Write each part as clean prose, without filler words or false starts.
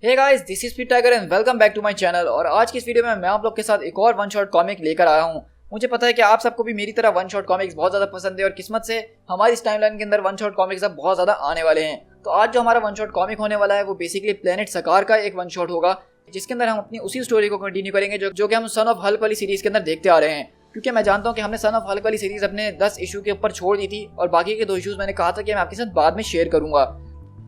Hey guys, this is Pete Tiger and welcome back to my channel. और आज की इस वीडियो में मैं आप लोग के साथ एक और वन शॉट कॉमिक लेकर आया हूँ। मुझे पता है कि आप सबको भी मेरी तरह वन शॉट कॉमिक्स बहुत ज़्यादा पसंद है और किस्मत से हमारी इस टाइमलाइन के अंदर वन शॉट कॉमिक्स अब बहुत ज़्यादा आने वाले हैं। तो आज जो हमारा वन शॉट कॉमिक होने वाला है वो बेसिकली प्लेनेट सकार का एक वन शॉट होगा, जिसके अंदर हम अपनी उसी स्टोरी को कंटिन्यू करेंगे जो कि हम सन ऑफ हल्क वाली सीरीज़ के अंदर देखते आ रहे हैं। क्योंकि मैं जानता हूँ कि हमने सन ऑफ हल्क वाली सीरीज़ अपने 10 इशू के ऊपर छोड़ दी थी और बाकी के 2 इशूज़ मैंने कहा था कि मैं आपके साथ बाद में शेयर करूँगा।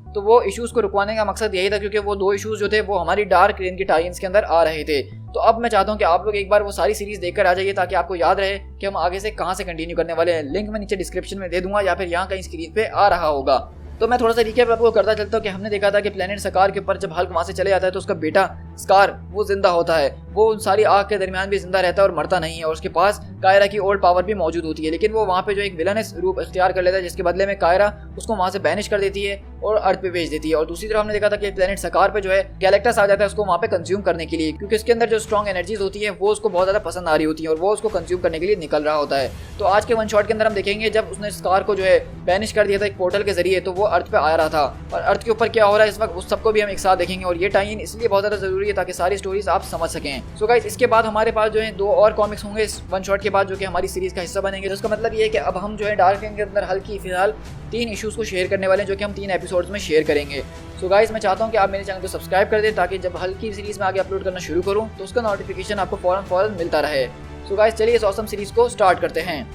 तो वो इश्यूज़ को रुकवाने का मकसद यही था, क्योंकि वो 2 इश्यूज़ जो थे वो हमारी डार्क रेन के टाइम्स के अंदर आ रहे थे। तो अब मैं चाहता हूँ कि आप लोग एक बार वो सारी सीरीज़ देखकर आ जाइए, ताकि आपको याद रहे कि हम आगे से कहाँ से कंटिन्यू करने वाले हैं। लिंक मैं नीचे डिस्क्रिप्शन में दे दूंगा या फिर यहाँ कहीं स्क्रीन पे आ रहा होगा। तो मैं थोड़ा सा रिकैप आपको करता चलता हूँ कि हमने देखा था कि प्लेनेट सकार के ऊपर जब हल्क वहाँ से चले जाता है तो उसका बेटा स्कार वो जिंदा होता है। वो उन सारी आग के दरमियान भी जिंदा रहता है और मरता नहीं है, और उसके पास कायरा की ओल्ड पावर भी मौजूद होती है। लेकिन वो वहाँ पे जो एक विलनस रूप इख्तियार कर लेता है, जिसके बदले में कायरा उसको वहाँ से बैनिश कर देती है और अर्थ पे भेज देती है। और दूसरी तरफ हमने देखा था कि प्लेनेट सकार पे जो है गैलेक्टस आ जाता है उसको वहाँ पे कंज्यूम करने के लिए, क्योंकि उसके अंदर जो स्ट्रॉन्ग एनर्जीज होती है वो उसको बहुत ज़्यादा पसंद आ रही होती है और वो उसको कंज्यूम करने के लिए निकल रहा होता है। तो आज के वन शॉट के अंदर हम देखेंगे जब उसने स्कार को जो है बैनिश कर दिया था एक पोर्टल के जरिए, तो वो अर्थ पे आ रहा था और अर्थ के ऊपर क्या हो रहा है इस वक्त उस सबको भी हम एक साथ देखेंगे। और ये टाइम इसलिए बहुत ज़्यादा जरूरी है ताकि सारी स्टोरीज आप समझ सकें। सो गाइस, इसके बाद हमारे पास जो है 2 और कॉमिक्स होंगे इस वन शॉट के बाद, जो कि हमारी सीरीज का हिस्सा बनेंगे। तो इसका मतलब ये है कि अब हम जो है डार्क रेन के अंदर हल्की फिलहाल 3 इश्यूज़ को शेयर करने वाले हैं, जो कि हम 3 एपिसोड्स में शेयर करेंगे। सो गाइस, मैं चाहता हूँ कि आप मेरे चैनल को सब्सक्राइब कर दें, ताकि जब हल्की सीरीज में आगे अपलोड करना शुरू करूँ तो उसका नोटिफिकेशन आपको फौरन मिलता रहे। सो गाइस, चलिए इस ऑसम सीरीज को स्टार्ट करते हैं।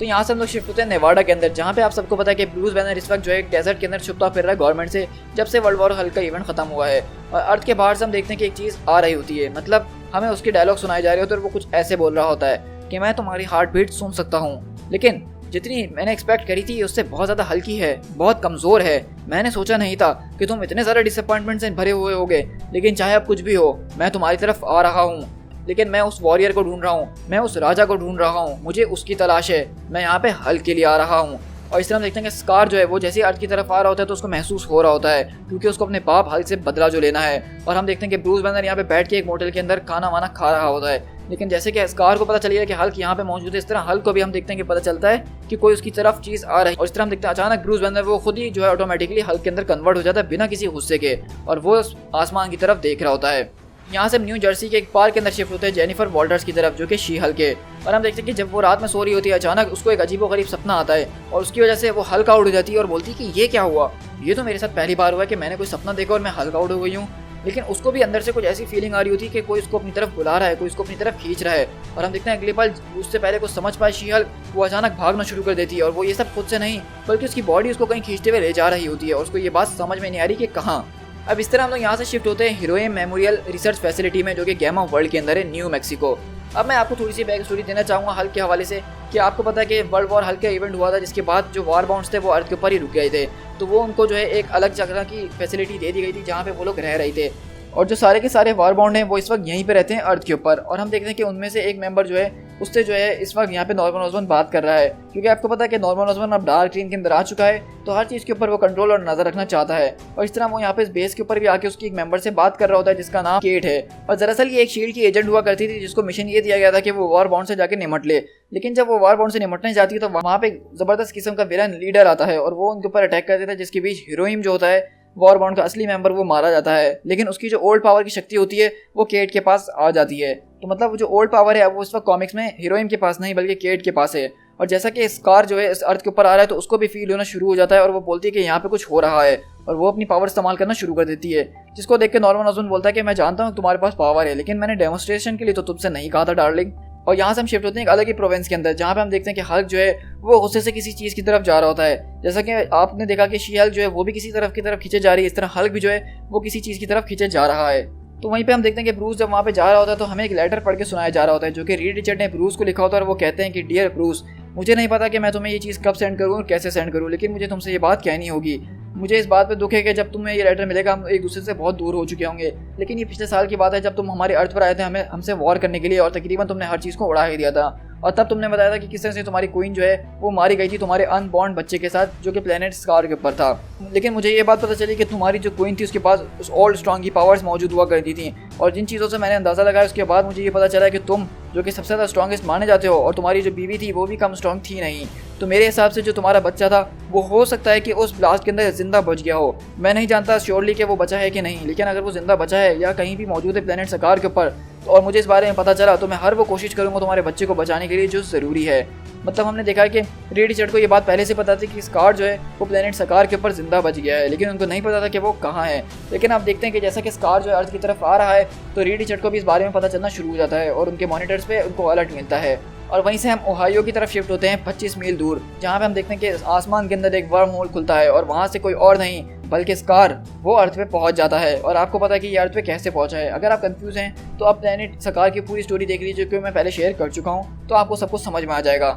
यहाँ से हम लोग शिफ्ट होते हैं नेवाडा के अंदर, जहाँ पे आप सबको पता है कि ब्रूस बैनर इस वक्त जो है डेजर्ट के अंदर छुपता फिर रहा है गवर्नमेंट से, जब से वर्ल्ड वॉर हल्क का इवेंट खत्म हुआ है। और अर्थ के बाहर से हम देखते हैं कि एक चीज़ आ रही होती है, मतलब हमें उसकी डायलॉग सुनाई जा रही होती है और वो कुछ ऐसे बोल रहा होता है कि मैं तुम्हारी हार्ट बीट सुन सकता हूँ, लेकिन जितनी मैंने एक्सपेक्ट करी थी उससे बहुत ज़्यादा हल्की है, बहुत कमज़ोर है। मैंने सोचा नहीं था कि तुम इतने ज़्यादा डिसअपॉइंटमेंट से भरे हुए होगे, लेकिन चाहे अब कुछ भी हो मैं तुम्हारी तरफ आ रहा हूँ। लेकिन मैं उस वॉरियर को ढूंढ रहा हूँ, मैं उस राजा को ढूंढ रहा हूँ, मुझे उसकी तलाश है, मैं यहाँ पे हल्क के लिए आ रहा हूँ। और इस तरह हम देखते हैं कि स्कार जो है वो जैसे अर्थ की तरफ आ रहा होता है तो उसको महसूस हो रहा होता है, क्योंकि उसको अपने बाप हल्क से बदला जो लेना है। और हम देखते हैं कि ब्रूस बैनर यहाँ पे बैठ के एक मोटल के अंदर खाना वाना खा रहा होता है। लेकिन जैसे कि स्कार को पता चल गया कि हल्क यहाँ पे मौजूद है, इस तरह हल्क को भी हम देखते हैं कि पता चलता है कि कोई उसकी तरफ चीज़ आ रही है। और इस तरह हम देखते हैं अचानक ब्रूस बैनर वो खुद ही जो है ऑटोमेटिकली हल्क के अंदर कन्वर्ट हो जाता है बिना किसी गुस्से के, और वो आसमान की तरफ देख रहा होता है। यहाँ से न्यू जर्सी के एक पार्क के अंदर शिफ्ट होते हैं जेनिफर वॉल्टर्स की तरफ, जो कि शी हल्क है। और हम देखते हैं कि जब वो रात में सो रही होती है अचानक उसको एक अजीबोगरीब सपना आता है और उसकी वजह से वो हल्क आउट हो जाती है और बोलती है कि ये क्या हुआ, ये तो मेरे साथ पहली बार हुआ है कि मैंने कोई सपना देखा और मैं हल्क आउट हो गई हूँ। लेकिन उसको भी अंदर से कुछ ऐसी फीलिंग आ रही होती है कि कोई उसको अपनी तरफ बुला रहा है, कोई उसको अपनी तरफ खींच रहा है। और हम देखते हैं अगले पल उससे पहले कुछ समझ पाए शी हल्क, वो अचानक भागना शुरू कर देती है। और वो ये सब खुद से नहीं बल्कि उसकी बॉडी उसको कहीं खींचते हुए ले जा रही होती है और उसको ये बात समझ में नहीं आ रही कि कहाँ। अब इस तरह हम लोग यहाँ से शिफ्ट होते हैं हीरोइन मेमोरियल रिसर्च फैसिलिटी में, जो कि गैमा वर्ल्ड के अंदर है, न्यू मैक्सिको। अब मैं आपको थोड़ी सी बैक स्टोरी देना चाहूँगा हल्क के हवाले से, कि आपको पता है कि वर्ल्ड वॉर हल्क का इवेंट हुआ था, जिसके बाद जो वॉर बाउंड्स थे वो अर्थ के ऊपर ही रुक गए थे। तो वो उनको जो है एक अलग जगह की फैसिलिटी दे दी गई थी जहाँ पे वो लोग रह रहे थे, और जो सारे के सारे वॉर बाउंड हैं वो इस वक्त यहीं पे रहते हैं अर्थ के ऊपर। और हम देखते हैं कि उनमें से एक मेंबर जो है उससे जो है इस वक्त यहाँ पे नॉर्मन ऑसबॉर्न बात कर रहा है, क्योंकि आपको पता है कि नॉर्मन ऑसबॉर्न अब डार्क रेन के अंदर आ चुका है, तो हर चीज़ के ऊपर वो कंट्रोल और नजर रखना चाहता है। और इस तरह वो यहाँ पे इस बेस के ऊपर भी आके उसकी एक मेंबर से बात कर रहा होता है जिसका नाम केट है। और दरअसल ये एक शील्ड की एजेंट हुआ करती थी, जिसको मिशन ये दिया गया था कि वो वॉर बाउंड से जाके निमट ले। लेकिन जब वो वॉर बाउंड से निमटने जाती है तो वहाँ पे जबरदस्त किस्म का विलन लीडर आता है और वो उनके ऊपर अटैक कर देता है, जिसके बीच हीरोइन जो होता है वॉर बाउंड का असली मेंबर वो मारा जाता है। लेकिन उसकी जो ओल्ड पावर की शक्ति होती है वो केट के पास आ जाती है। तो मतलब वो जो ओल्ड पावर है वो इस वक्त कॉमिक्स में हीरोइन के पास नहीं बल्कि केट के पास है। और जैसा कि स्कार जो है इस अर्थ के ऊपर आ रहा है तो उसको भी फील होना शुरू हो जाता है और वो बोलती है कि यहाँ पे कुछ हो रहा है। और वो अपनी पावर इस्तेमाल करना शुरू कर देती है, जिसको देख के नॉर्मन ऑसबॉर्न बोलता है कि मैं जानता हूँ तुम्हारे पास पावर है, लेकिन मैंने डेमोस्ट्रेशन के लिए तो तुमसे नहीं कहा था डार्लिंग। और यहाँ से हम शिफ्ट होते हैं एक अलग ही प्रोविंस के अंदर, जहाँ पे हम देखते हैं कि हल्क जो है वो गुस्से से किसी चीज़ की तरफ जा रहा होता है। जैसा कि आपने देखा कि शी हल्क जो है वो भी किसी तरफ की तरफ खींचे जा रही है, इस तरह हल्क भी जो है वो किसी चीज़ की तरफ खींचे जा रहा है। तो वहीं पे हम देखते हैं कि ब्रूस जब वहाँ पे जा रहा होता है तो हमें एक लेटर पढ़ के सुनाया जा रहा होता है, जो कि रीड रिचर्ड ने ब्रूस को लिखा होता है। और वो कहते हैं कि डियर ब्रूस, मुझे नहीं पता कि मैं तुम्हें ये चीज़ कब सेंड करूँ और कैसे सेंड करूँ, लेकिन मुझे तुमसे ये बात कहनी होगी। मुझे इस बात पे दुख है कि जब तुम्हें ये लेटर मिलेगा हम एक दूसरे से बहुत दूर हो चुके होंगे, लेकिन ये पिछले साल की बात है जब तुम हमारे अर्थ पर आए थे हमसे वॉर करने के लिए, और तकरीबन तुमने हर चीज़ को उड़ा ही दिया था। और तब तुमने बताया था कि किस तरह से तुम्हारी क्वीन जो है वो मारी गई थी तुम्हारे अनबॉर्न बच्चे के साथ, जो कि प्लेनेट स्कार के ऊपर था। लेकिन मुझे ये बात पता चली कि तुम्हारी जो क्वीन थी उसके पास उस ओल्ड स्ट्रॉन्ग की पावर्स मौजूद हुआ करती थी, और जिन चीज़ों से मैंने अंदाज़ा लगाया उसके बाद मुझे ये पता चला कि तुम जो कि सबसे ज़्यादा स्ट्रॉन्गेस्ट माने जाते हो, और तुम्हारी जो बीवी थी वो भी कम स्ट्रॉन्ग थी नहीं। तो मेरे हिसाब से जो तुम्हारा बच्चा था वो हो सकता है कि उस ब्लास्ट के अंदर जिंदा बच गया हो। मैं नहीं जानता श्योरली कि वो बचा है कि नहीं, लेकिन अगर वो जिंदा बचा है या कहीं भी मौजूद है प्लेनेट सकार के ऊपर, और मुझे इस बारे में पता चला, तो मैं हर वो कोशिश करूँगा तुम्हारे बच्चे को बचाने के लिए जो ज़रूरी है। मतलब हमने देखा है कि रीड रिचर्ड को ये बात पहले से पता थी कि स्कार जो है वो प्लेनेट सकार के ऊपर जिंदा बच गया है, लेकिन उनको नहीं पता था कि वो कहाँ है। लेकिन आप देखते हैं कि जैसा कि स्कार जो है अर्थ की तरफ आ रहा है, तो रीड रिचर्ड को भी इस बारे में पता चलना शुरू हो जाता है और उनके मॉनिटर्स पे उनको अलर्ट मिलता है। और वहीं से हम ओहायो की तरफ शिफ्ट होते हैं 25 मील दूर, जहाँ पे हम देखते हैं कि आसमान के अंदर एक वर्म होल खुलता है, और वहाँ से कोई और नहीं बल्कि स्कार वो अर्थ पे पहुँच जाता है। और आपको पता है कि ये अर्थ पे कैसे पहुँचा है। अगर आप कंफ्यूज हैं तो आप प्लेनेट स्कार की पूरी स्टोरी देख लीजिए, क्योंकि मैं पहले शेयर कर चुका हूँ, तो आपको सब कुछ समझ में आ जाएगा।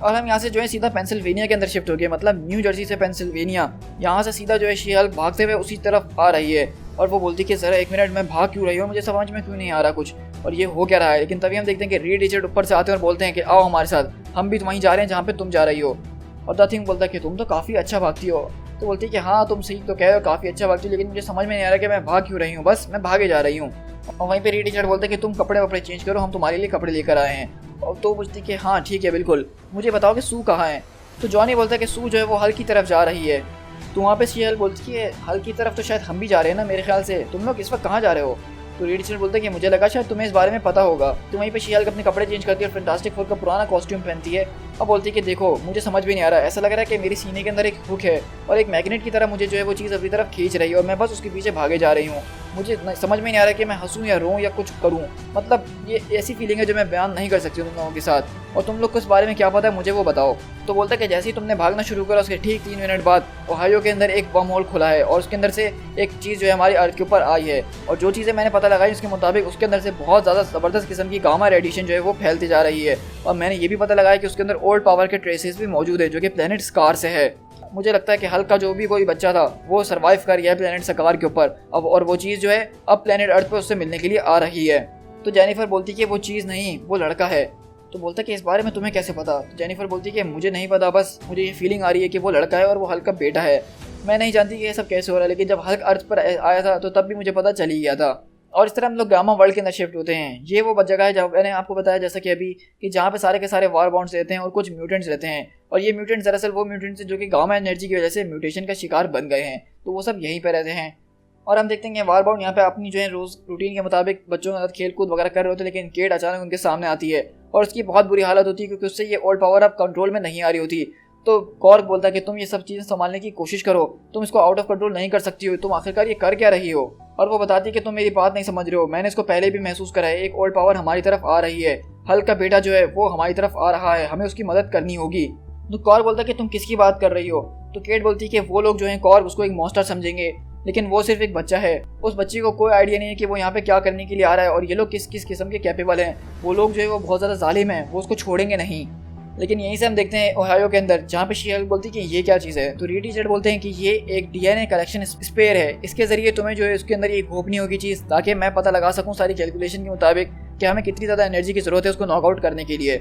और हम यहाँ से जो है सीधा पेंसिल्वेनिया के अंदर शिफ्ट हो गए, मतलब न्यू जर्सी से पेंसिल्वेनिया। यहाँ से सीधा जो है शी हल्क भागते हुए उसी तरफ आ रही है, और वो बोलती है कि ज़रा एक मिनट, मैं भाग क्यों रही हूँ, मुझे समझ में क्यों नहीं आ रहा कुछ, और ये हो क्या रहा है। लेकिन तभी हम देखते हैं कि रीड रिचर्ड ऊपर से आते हैं और बोलते हैं कि आओ हमारे साथ, हम भी वहीं जा रहे हैं जहाँ पे तुम जा रही हो। और द थिंग बोलता है कि तुम तो काफ़ी अच्छा भागती हो। तो बोलती है कि हाँ तुम सही तो कह रहे हो, काफ़ी अच्छा भागती हो, लेकिन मुझे समझ में नहीं आ रहा कि मैं भाग क्यों रही हूँ, बस मैं भागे जा रही हूँ। और वहीं पे रीड रिचर्ड बोलते हैं कि तुम कपड़े वपड़े चेंज करो, हम तुम्हारे लिए कपड़े लेकर आए हैं। और तो पूछती कि हाँ ठीक है बिल्कुल, मुझे बताओ कि सू कहाँ है। तो जॉनी बोलता है कि सू जो है वो हल्क की तरफ जा रही है। तो वहाँ पे शी हल्क बोलती है हल्क की तरफ तो शायद हम भी जा रहे हैं ना, मेरे ख्याल से तुम लोग इस वक्त कहाँ जा रहे हो। तो रीड रिचर्ड बोलता है कि मुझे लगा शायद तुम्हें इस बारे में पता होगा। तो वहीं पे शी हल्क अपने कपड़े चेंज करती है और फैंटास्टिक फोर का पुराना कॉस्ट्यूम पहनती है, और बोलती है कि देखो मुझे समझ भी नहीं आ रहा, ऐसा लग रहा है कि मेरी सीने के अंदर एक हुक है और एक मैग्नेट की तरह मुझे जो है वो चीज़ अपनी तरफ खींच रही है, और मैं बस उसके पीछे भागे जा रही हूँ। मुझे समझ में नहीं आ रहा कि मैं हंसूँ या रोऊँ या कुछ करूँ, मतलब ये ऐसी फीलिंग है जो मैं बयान नहीं कर सकती तुम लोगों के साथ, और तुम लोग को इस बारे में क्या पता है मुझे वो बताओ। तो बोलता है कि जैसे ही तुमने भागना शुरू करा उसके ठीक 3 मिनट बाद ओहायो के अंदर एक बम होल खुला है, और उसके अंदर से एक चीज़ जो है हमारी अर्थ के ऊपर आई है, और जो चीज़ें मैंने पता लगाई उसके मुताबिक उसके अंदर से बहुत ज़्यादा ज़बरदस्त किस्म की गामा रेडिएशन जो है वो फैलती जा रही है। और मैंने ये भी पता लगाया कि उसके अंदर ओल्ड पावर के ट्रेसेस भी मौजूद है, जो कि प्लेनेट स्कार से है। मुझे लगता है कि हल्क का जो भी कोई बच्चा था वो सरवाइव कर गया है प्लेनेट सकार के ऊपर अब, और वो चीज़ जो है अब प्लेनेट अर्थ पर उससे मिलने के लिए आ रही है। तो जेनिफर बोलती है कि वो चीज़ नहीं, वो लड़का है। तो बोलता है कि इस बारे में तुम्हें कैसे पता। तो जेनिफर बोलती है कि मुझे नहीं पता, बस मुझे ये फीलिंग आ रही है कि वो लड़का है और वो हल्क का बेटा है। मैं नहीं जानती कि ये सब कैसे हो रहा है, लेकिन जब हल्क अर्थ पर आया था तो तब भी मुझे पता चल ही गया था। और इस तरह हम लोग गामा वर्ल्ड के अंदर शिफ्ट होते हैं। ये वो जगह है जहाँ मैंने आपको बताया जैसा कि अभी कि जहाँ पे सारे के सारे वार बाउंड्स रहते हैं और कुछ म्यूटेंट्स रहते हैं, और ये म्यूटेंट्स दरअसल वो म्यूटेंट्स हैं जो कि गामा एनर्जी की वजह से म्यूटेशन का शिकार बन गए हैं, तो वो सब यहीं पे रहते हैं। और हम देखते हैं कि वार बाउंड यहाँ पे अपनी जो है रोज़ रूटीन के मुताबिक बच्चों के साथ खेल कूद वगैरह कर रहे होते हैं, लेकिन केट अचानक उनके सामने आती है और उसकी बहुत बुरी हालत होती है क्योंकि उससे ये ओल्ड पावर अब कंट्रोल में नहीं आ रही होती। तो कॉर्क बोलता है कि तुम ये सब चीज़ें संभालने की कोशिश करो, तुम इसको आउट ऑफ कंट्रोल नहीं कर सकती हो, तुम आखिरकार ये कर क्या रही हो। और वो बताती है कि तुम मेरी बात नहीं समझ रहे हो, मैंने इसको पहले भी महसूस करा है, एक ओल्ड पावर हमारी तरफ आ रही है, हल्क का बेटा जो है वो हमारी तरफ आ रहा है, हमें उसकी मदद करनी होगी। तो कॉर्क बोलता है कि तुम किसकी बात कर रही हो। तो केट बोलती है कि वो लोग जो हैं कॉर्क उसको एक मॉन्स्टर समझेंगे, लेकिन वो सिर्फ एक बच्चा है, उस बच्चे को कोई आइडिया नहीं है कि वो यहाँ पे क्या करने के लिए आ रहा है और ये लोग किस किस किस्म के कैपेबल हैं। वो लोग जो है वो बहुत ज़्यादा जालिम हैं, वो उसको छोड़ेंगे नहीं। लेकिन यहीं से हम देखते हैं ओहायो के अंदर जहाँ पे शी हल्क बोलती है कि ये क्या चीज़ है। तो रीड रिचर्ड बोलते हैं कि ये एक डीएनए कलेक्शन स्पेयर है, इसके ज़रिए तुम्हें जो है उसके अंदर ये घोपनी होगी चीज़, ताकि मैं पता लगा सकूँ सारी कैलकुलेशन के मुताबिक कि हमें कितनी ज़्यादा एनर्जी की ज़रूरत है उसको नॉकआउट करने के लिए।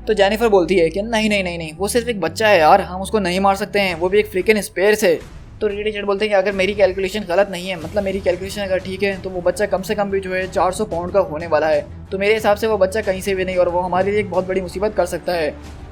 तो जेनिफर बोलती है कि नहीं नहीं नहीं नहीं, वो सिर्फ एक बच्चा है यार, हम उसको नहीं मार सकते हैं, वो भी एक फ्रीकन स्पेयर से। तो रीड रिचर्ड बोलते हैं कि अगर मेरी कैलकुलेशन गलत नहीं है, मतलब मेरी कैलकुलेशन अगर ठीक है, तो वो बच्चा कम से कम भी जो है 400 पाउंड का होने वाला है। तो मेरे हिसाब से वो बच्चा कहीं से भी नहीं, और वो हमारे लिए एक बहुत बड़ी मुसीबत कर सकता है।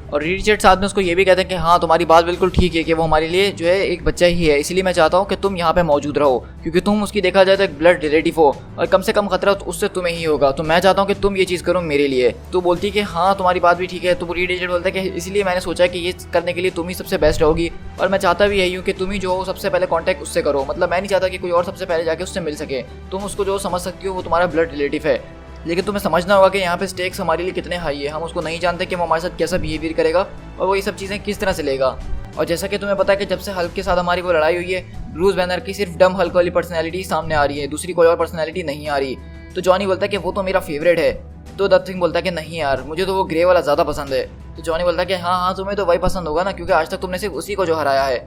और रीड रिचर्ड साथ में उसको ये भी कहते हैं कि हाँ तुम्हारी बात बिल्कुल ठीक है कि वो हमारे लिए जो है एक बच्चा ही है, इसलिए मैं चाहता हूँ कि तुम यहाँ पे मौजूद रहो क्योंकि तुम उसकी देखा जाए तो एक ब्लड रिलेटिव हो और कम से कम खतरा उससे तुम्हें ही होगा, तो मैं चाहता हूँ कि तुम ये चीज़ करो मेरे लिए। तो बोलती है कि हाँ तुम्हारी बात भी ठीक है। तो रीड रिचर्ड बोलता है कि इसलिए मैंने सोचा कि ये करने के लिए तुम ही सबसे बेस्ट रहोगी और मैं चाहता भी यही हूँ कि तुम ही जो हो सबसे पहले कॉन्टैक्ट उससे करो, मतलब मैं नहीं चाहता कि कोई और सबसे पहले जाके उससे मिल सके, तुम उसको जो समझ सकती हो वो तुम्हारा ब्लड रिलेटिव है। लेकिन तुम्हें समझना होगा कि यहाँ पे स्टेक्स हमारे लिए कितने हाई है, हम उसको नहीं जानते कि वो हमारे साथ कैसा बिहेवियर करेगा और वो ये सब चीज़ें किस तरह से लेगा। और जैसा कि तुम्हें पता है कि जब से हल्क के साथ हमारी वो लड़ाई हुई है, ब्रूस बैनर की सिर्फ डम हल्क वाली पर्सनैलिटी सामने आ रही है, दूसरी कोई और पर्सनैलिटी नहीं आ रही। तो जॉनी बोलता है कि वो तो मेरा फेवरेट है। तो द थिंग बोलता है कि नहीं यार मुझे तो वो ग्रे वाला ज़्यादा पसंद है। तो जॉनी बोलता है कि हाँ तुम्हें तो वही पसंद होगा ना, क्योंकि आज तक तुमने सिर्फ उसी को जो हराया है।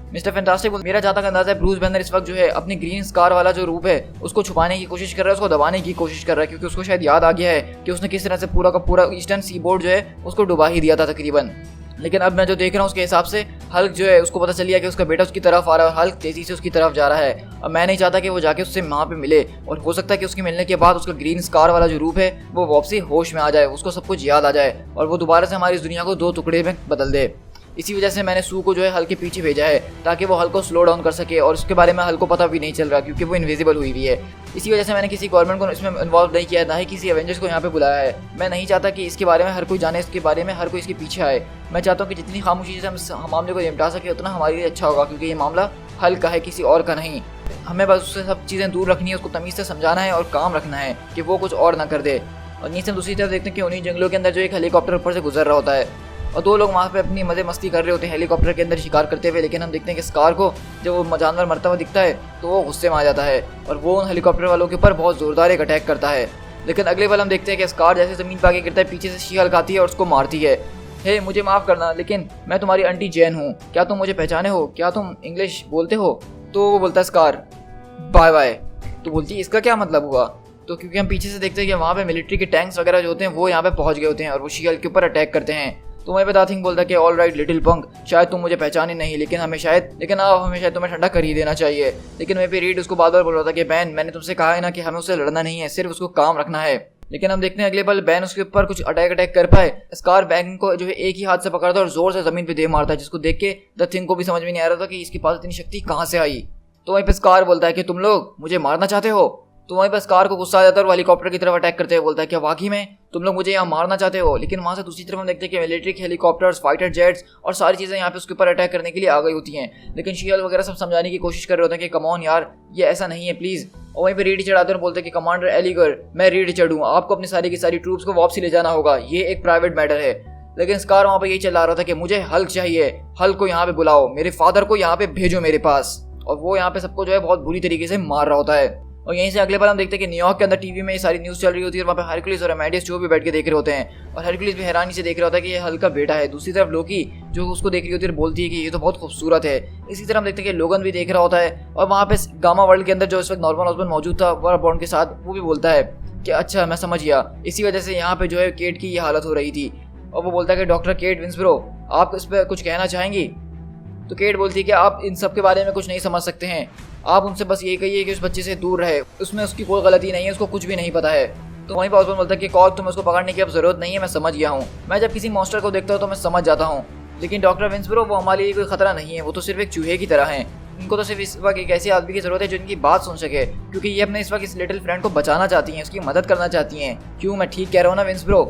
मिस्टर फैंटास्टिक मेरा जहाँ तक अंदाजा है ब्रूस बैनर इस वक्त जो है अपनी ग्रीन स्कार वाला जो रूप है उसको छुपाने की कोशिश कर रहा है, उसको दबाने की कोशिश कर रहा है, क्योंकि उसको शायद याद आ गया है कि उसने किस तरह से पूरा का पूरा ईस्टर्न सी बोर्ड जो है उसको डुबा ही दिया था तकरीबन। लेकिन अब मैं जो देख रहा हूँ उसके हिसाब से हल्क जो है उसको पता चल गया कि उसका बेटा उसकी तरफ आ रहा है, हल्क तेजी से उसकी तरफ जा रहा है। अब मैं नहीं चाहता कि वो जाके उससे वहाँ पे मिले और हो सकता है कि उसके मिलने के बाद उसका ग्रीन स्कार वाला जो रूप है वो वापसी होश में आ जाए, उसको सब कुछ याद आ जाए और वो दोबारा से हमारी इस दुनिया को दो टुकड़े में बदल दे। इसी वजह से मैंने सू को जो है हल्क के पीछे भेजा है ताकि वो हल्क को स्लो डाउन कर सके और उसके बारे में हल्क को पता भी नहीं चल रहा क्योंकि वो इनविजिबल हुई हुई है। इसी वजह से मैंने किसी गवर्नमेंट को इसमें इन्वॉल्व नहीं किया है, ना ही किसी एवेंजर्स को यहाँ पे बुलाया है। मैं नहीं चाहता कि इसके बारे में हर कोई जाने, इसके बारे में हर कोई इसके पीछे आए। मैं चाहता हूँ कि जितनी खामोशी से हम मामले को निपटा सके उतना हमारे लिए अच्छा होगा, क्योंकि ये मामला हल्क का है, किसी और का नहीं। हमें बस उससे सब चीज़ें दूर रखनी है, उसको तमीज़ से समझाना है और काम रखना है कि वो कुछ और ना कर दे। और नीचे हम दूसरी तरफ देखते हैं कि उन्हीं जंगलों के अंदर जो एक हेलीकॉप्टर ऊपर से गुजर रहा होता है और दो लोग वहाँ पे अपनी मज़े मस्ती कर रहे होते हैं हेलीकॉप्टर के अंदर शिकार करते हुए। लेकिन हम देखते हैं कि स्कार को जब वो जानवर मरता हुआ दिखता है तो वो गुस्से में आ जाता है और वो उन हेलीकॉप्टर वालों के ऊपर बहुत ज़ोरदार एक अटैक करता है। लेकिन अगले पल हम देखते हैं कि स्कार जैसे ज़मीन पर आगे गिरता है, पीछे से शी हल्क आती है और उसको मारती है। हे मुझे माफ़ करना, लेकिन मैं तुम्हारी आंटी जैन हूँ, क्या तुम मुझे पहचाने हो, क्या तुम इंग्लिश बोलते हो? तो वो बोलता है स्कार बाय बाय। तो बोलती है इसका क्या मतलब हुआ? तो क्योंकि हम पीछे से देखते हैं कि वहाँ पे मिलिट्री के टैंक्स वगैरह जो होते हैं वो यहाँ पे पहुँच गए होते हैं और वो शी हल्क के ऊपर अटैक करते हैं। तो वहीं पे दाथिंग बोलता है कि ऑल राइट लिटिल पंक, शायद तुम मुझे पहचाने नहीं, लेकिन अब हमें शायद तुम्हें ठंडा कर ही देना चाहिए। लेकिन वहीं पे रीड उसको बार बार बोल रहा था कि बैन मैंने तुमसे कहा है ना कि हमें उससे लड़ना नहीं है, सिर्फ उसको काम रखना है। लेकिन हम देखते हैं अगले पल बैन उसके ऊपर कुछ अटैक कर पाए। स्कार बैन को जो है एक ही हाथ से पकड़ता है और जोर से जमीन पे दे मारता है, जिसको देख के द थिंग को भी समझ में नहीं आ रहा था कि इसके पास इतनी शक्ति कहाँ से आई। तो वहीं पे स्कार बोलता है कि तुम लोग मुझे मारना चाहते हो। तो वहीं पर स्कार को गुस्सा आ जाता है और हेलीकॉप्टर की तरफ अटैक करते हुए बोलता है कि वाकई में तुम लोग मुझे यहाँ मारना चाहते हो। लेकिन वहाँ से दूसरी तरफ हम देखते हैं कि मिलिट्री हेलीकॉप्टर्स, फाइटर जेट्स और सारी चीज़ें यहाँ पे उसके ऊपर अटैक करने के लिए आ गई होती हैं। लेकिन शी हल्क वगैरह सब समझाने की कोशिश कर रहे होते हैं कि कम ऑन यार ये ऐसा नहीं है प्लीज़। और वहीं पर रीड रिचर्ड आते हैं और बोलते हैं कि कमांडर एलिगर मैं रीड रिचर्ड हूँ, आपको अपनी सारी की सारी ट्रूप्स को वापसी ले जाना होगा, ये एक प्राइवेट मैटर है। लेकिन स्कार वहाँ पर यही चला रहा था कि मुझे हल्क चाहिए, हल्क को यहाँ पे बुलाओ, मेरे फादर को यहाँ पे भेजो मेरे पास। और वो यहाँ पे सबको जो है बहुत बुरी तरीके से मार रहा होता है। और यहीं से अगले बार हम देखते हैं कि न्यूयॉर्क के अंदर टीवी में ये सारी न्यूज़ चल रही होती है और वहाँ पे हरकुलिस और अमेडियस जो भी बैठ के देख रहे होते हैं और हरकुलिस भी हैरानी से देख रहा होता है कि ये हल्क का बेटा है। दूसरी तरफ लोकी जो उसको देख रही होती है और बोलती है कि ये तो बहुत खूबसूरत है। इसी तरह हम देखते हैं कि लोगन भी देख रहा होता है और वहाँ पे गामा वर्ल्ड के अंदर जो इस वक्त नॉर्मन ऑसबॉर्न मौजूद था वॉर बॉन्ड के साथ, वो भी बोलता है कि अच्छा मैं समझ गया, इसी वजह से यहाँ पे जो है केट की ये हालत हो रही थी। और वो बोलता है कि डॉक्टर केट विंसब्रो आप इस पर कुछ कहना चाहेंगी? तो केट बोलती है कि आप इन सब के बारे में कुछ नहीं समझ सकते हैं, आप उनसे बस ये कहिए कि उस बच्चे से दूर रहे, उसमें उसकी कोई गलती नहीं है, उसको कुछ भी नहीं पता है। तो वहीं पर ऑसबॉर्न बोलता है कि कॉल तुम्हें उसको पकड़ने की अब जरूरत नहीं है, मैं समझ गया हूँ, मैं जब किसी मॉन्स्टर को देखता हूँ तो मैं समझ जाता हूँ। लेकिन डॉक्टर विंसब्रो वो हमारे लिए कोई खतरा नहीं है, वो तो सिर्फ एक चूहे की तरह हैं। इनको तो सिर्फ इस वक्त एक ऐसे आदमी की जरूरत है जो इनकी बात सुन सके, क्योंकि ये अपने इस वक्त इस लिटिल फ्रेंड को बचाना चाहती हैं, उसकी मदद करना चाहती हैं। क्यों मैं ठीक कह रहा हूँ ना विंसब्रो?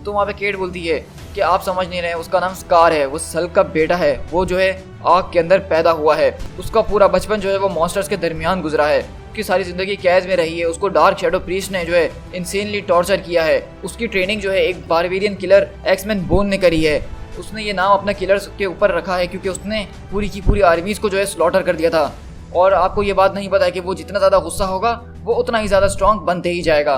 तो वहाँ पे केट बोलती है कि आप समझ नहीं रहे, उसका नाम स्कार है, वो हल्क का बेटा है, वो जो है आग के अंदर पैदा हुआ है, उसका पूरा बचपन जो है वो मॉन्स्टर्स के दरमियान गुजरा है, उसकी सारी जिंदगी कैद में रही है, उसको डार्क शैडो प्रीस्ट ने जो है इंसेनली टॉर्चर किया है, उसकी ट्रेनिंग जो है एक बारबेरियन किलर एक्समैन बोन ने करी है। उसने ये नाम अपना किलर के ऊपर रखा है क्योंकि उसने पूरी की पूरी आर्मीज को जो है स्लॉटर कर दिया था। और आपको ये बात नहीं पता है कि वो जितना ज़्यादा गुस्सा होगा वो उतना ही ज़्यादा स्ट्रॉन्ग बनते ही जाएगा।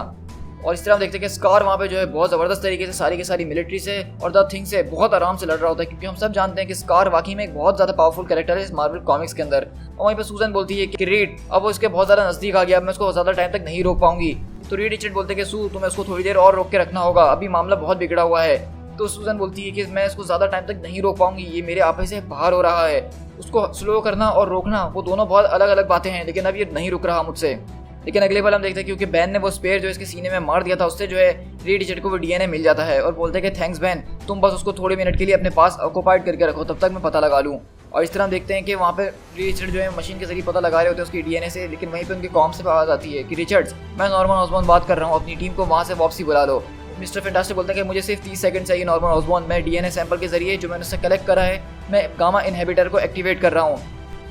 और इस तरह हम देखते हैं कि स्कार वहाँ पे जो है बहुत ज़बरदस्त तरीके से सारी की सारी मिलिट्री से और द थिंग से बहुत आराम से लड़ रहा होता है, क्योंकि हम सब जानते हैं कि स्कार वाकई में एक बहुत ज़्यादा पावरफुल कैरेक्टर है इस मार्वल कॉमिक्स के अंदर। और वहीं पर सूजन बोलती है कि रीड अब वो इसके बहुत ज़्यादा नज़दीक आ गया, अब मैं उसको ज़्यादा टाइम तक नहीं रोक पाऊंगी। तो रीड रिचर्ड बोलते हैं कि सू तुम्हें उसको थोड़ी देर और रोक के रखना होगा, अभी मामला बहुत बिगड़ा हुआ है। तो सूजन बोलती है कि मैं इसको ज़्यादा टाइम तक नहीं रोक पाऊंगी, ये मेरे आपे से बाहर हो रहा है। उसको स्लो करना और रोकना वो दोनों बहुत अलग अलग बातें हैं, लेकिन अब ये नहीं रुक रहा मुझसे। लेकिन अगले बार हम देखते हैं क्योंकि बैन ने वो स्पेयर जो इसके सीने में मार दिया था उससे जो है रीड रिचर्ड को वो डीएनए मिल जाता है और बोलते हैं कि थैंक्स बैन, तुम बस उसको थोड़े मिनट के लिए अपने पास ऑक्यूपाइड करके रखो, तब तक मैं पता लगा लूँ। और इस तरह हम देखते हैं कि वहाँ पे रिचर्ड जो है मशीन के जरिए पता लगा रहे होते हैं उसकी डीएनए से, लेकिन वहीं पे उनके कॉम से आवाज़ आती है कि रिचर्ड्स, मैं नॉर्मन ऑसबॉर्न बात कर रहा हूँ, अपनी टीम को वहाँ से वापसी बुला लो। मिस्टर फैंटास्टिक बोलते हैं कि मुझे सिर्फ 30 सेकंड चाहिए नॉर्मन ऑसबॉर्न, मैं डीएनए सैंपल के जरिए जो मैंने उससे कलेक्ट करा है मैं गामा इनहिबिटर को एक्टिवेट कर रहा हूँ।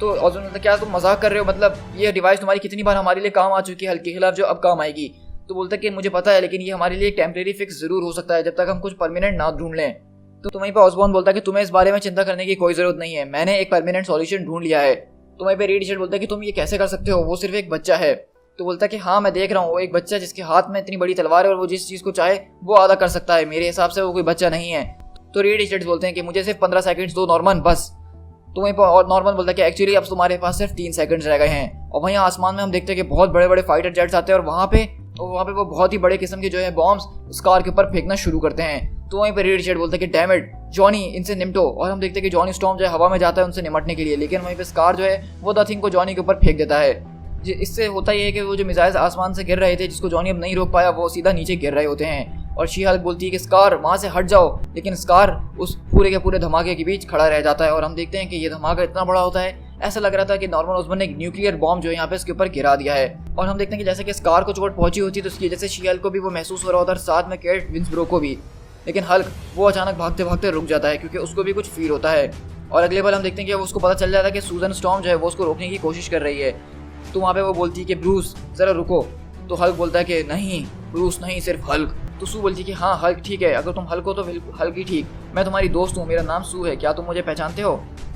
तो ऑसबॉर्न बोलता है क्या तुम मजाक कर रहे हो, मतलब ये डिवाइस तुम्हारी कितनी बार हमारे लिए काम आ चुकी है हल्क के खिलाफ जो अब काम आएगी। तो बोलता है कि मुझे पता है लेकिन ये हमारे लिए एक टेम्परेरी फिक्स जरूर हो सकता है जब तक हम कुछ परमानेंट ना ढूंढ लें। तो वहीं पर ऑसबॉर्न बोलता है कि तुम्हें इस बारे में चिंता करने की कोई जरूरत नहीं है, मैंने एक परमानेंट सॉल्यूशन ढूंढ लिया है। तो वहीं पे रीड रिचर्ड बोलता है कि तुम ये कैसे कर सकते हो, वो सिर्फ एक बच्चा है। तो बोलता है कि हाँ मैं देख रहा हूँ, वो एक बच्चा जिसके हाथ में इतनी बड़ी तलवार है और वो जिस चीज़ को चाहे वो आधा कर सकता है, मेरे हिसाब से वो कोई बच्चा नहीं है। तो रीड रिचर्ड बोलते हैं कि मुझे सिर्फ 15 सेकंड्स दो नॉर्मन बस। तो वहीं पर और नॉर्मन बोलता है कि एक्चुअली अब तुम्हारे पास सिर्फ 3 सेकंड्स रह गए हैं। और वहीं आसमान में हम देखते हैं कि बहुत बड़े बड़े फाइटर जेट्स आते हैं और वहाँ पे वो बहुत ही बड़े किस्म के जो है बॉम्ब्स स्कार के ऊपर फेंकना शुरू करते हैं। तो वहीं पर रीड रिचर्ड बोलता है कि डैम इट जॉनी, इनसे निपटो। और हम देखते हैं कि जॉनी स्टॉर्म जो है हवा में जाता है उनसे निपटने के लिए, लेकिन वहीं पे स्कार जो है वो द थिंग को जॉनी के ऊपर फेंक देता है। इससे होता ये है कि वो जो मिसाइल्स आसमान से गिर रहे थे जिसको जॉनी अब नहीं रोक पाया वो सीधा नीचे गिर रहे होते हैं। और शी हल्क बोलती है कि स्कार वहाँ से हट जाओ, लेकिन स्कार उस पूरे के पूरे धमाके के बीच खड़ा रह जाता है। और हम देखते हैं कि ये धमाका इतना बड़ा होता है ऐसा लग रहा था कि नॉर्मन ऑसबॉर्न ने एक न्यूक्लियर बॉम्ब जो है यहाँ पे इसके ऊपर गिरा दिया है। और हम देखते हैं कि जैसे कि स्कार को चोट पहुंची होती है तो उसकी वजह से शी हल्क को भी वो महसूस हो रहा होता है, साथ में केट विंसब्रो को भी। लेकिन हल्क वो अचानक भागते भागते रुक जाता है क्योंकि उसको भी कुछ फील होता है। और अगले बार हम देखते हैं कि उसको पता चल जाता है कि सूजन स्टॉर्म जो है वो उसको रोकने की कोशिश कर रही है। तो वहाँ पे वो बोलती है कि ब्रूस ज़रा रुको। तो हल्क बोलता है कि नहीं ब्रूस नहीं, सिर्फ हल्क। तो सू बोलती है कि हाँ हल्क ठीक है, अगर तुम हल्क हो तो हल्क ही ठीक, मैं तुम्हारी दोस्त हूँ, मेरा नाम सू है, क्या तुम मुझे पहचानते हो।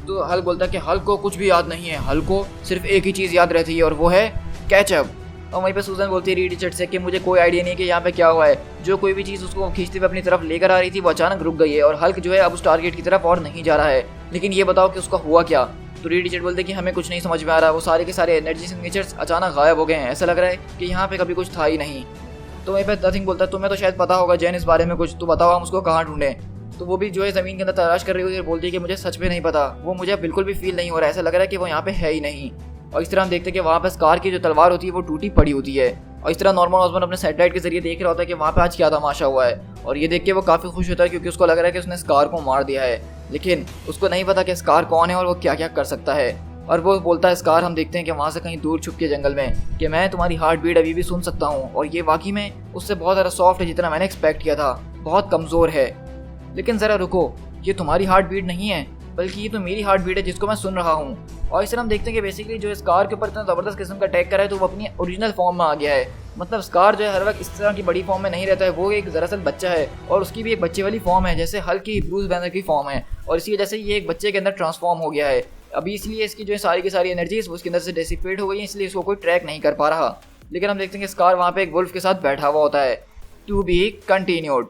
तो हल्क बोलता है कि हल्क को कुछ भी याद नहीं है, हल्क को सिर्फ एक ही चीज़ याद रहती है और वो है कैचअप। और वहीं पे सूजन बोलती है रीड रिचर्ड से कि मुझे कोई आइडिया नहीं कि यहाँ पे क्या हुआ है, जो कोई भी चीज़ उसको खींचते हुए अपनी तरफ लेकर आ रही थी वो अचानक रुक गई है और हल्क जो है अब उस टारगेट की तरफ और नहीं जा रहा है, लेकिन ये बताओ कि उसका हुआ क्या। तो रीड रिचर्ड बोलते हैं कि हमें कुछ नहीं समझ में आ रहा, वो सारे के सारे एनर्जी सिग्नेचर्स अचानक गायब हो गए हैं, ऐसा लग रहा है कि यहाँ पे कभी कुछ था ही नहीं। तो वहीं पे नथिंग बोलता है तुम्हें तो शायद पता होगा जैन इस बारे में कुछ, तो बताओ हम उसको कहाँ ढूंढें। तो वो भी जो है ज़मीन के अंदर तलाश कर रही होती है, बोलती है कि मुझे सच में नहीं पता, वो मुझे बिल्कुल भी फील नहीं हो रहा है, ऐसा लग रहा है कि वो यहाँ पे है ही नहीं। और इस तरह हम देखते हैं कि वहाँ पे स्कार की जो तलवार होती है वो टूटी पड़ी होती है। और इस तरह नॉर्मन ऑसबॉर्न अपने सैटेलाइट के जरिए देख रहा होता है कि वहाँ पे आज क्या तमाशा हुआ है। और ये देख के वो काफ़ी खुश होता है क्योंकि उसको लग रहा है कि उसने स्कार को मार दिया है, लेकिन उसको नहीं पता कि स्कार कौन है और वो क्या क्या कर सकता है। और वो बोलता है स्कार, हम देखते हैं कि वहाँ से कहीं दूर छुप के जंगल में, कि मैं तुम्हारी हार्ट बीट अभी भी सुन सकता हूँ और ये वाकई में उससे बहुत ज़्यादा सॉफ्ट है जितना मैंने एक्सपेक्ट किया था, बहुत कमज़ोर है। लेकिन ज़रा रुको, ये तुम्हारी हार्ट बीट नहीं है बल्कि ये तो मेरी हार्ट बीट है जिसको मैं सुन रहा हूँ। और इस तरह हम देखते हैं कि बेसिकली जो स्कार के ऊपर इतना ज़बरदस्त किस्म का अटैक कर रहा है तो वो अपनी ओरिजिनल फॉर्म में आ गया है। मतलब स्कार जो है हर वक्त इस तरह की बड़ी फॉर्म में नहीं रहता है, वो एक दरअसल बच्चा है और उसकी भी एक बच्चे वाली फॉर्म है जैसे हल्क की ब्रूस बैनर की फॉर्म है, और इसी वजह से ये एक बच्चे के अंदर ट्रांसफॉर्म हो गया है। अभी इसलिए इसकी जो है सारी की सारी एनर्जीज उसके अंदर से डेसिपेट हो गई है, इसलिए इसको कोई ट्रैक नहीं कर पा रहा। लेकिन हम देखते हैं कि स्कार वहाँ पे एक वुल्फ के साथ बैठा हुआ होता है। To be continued.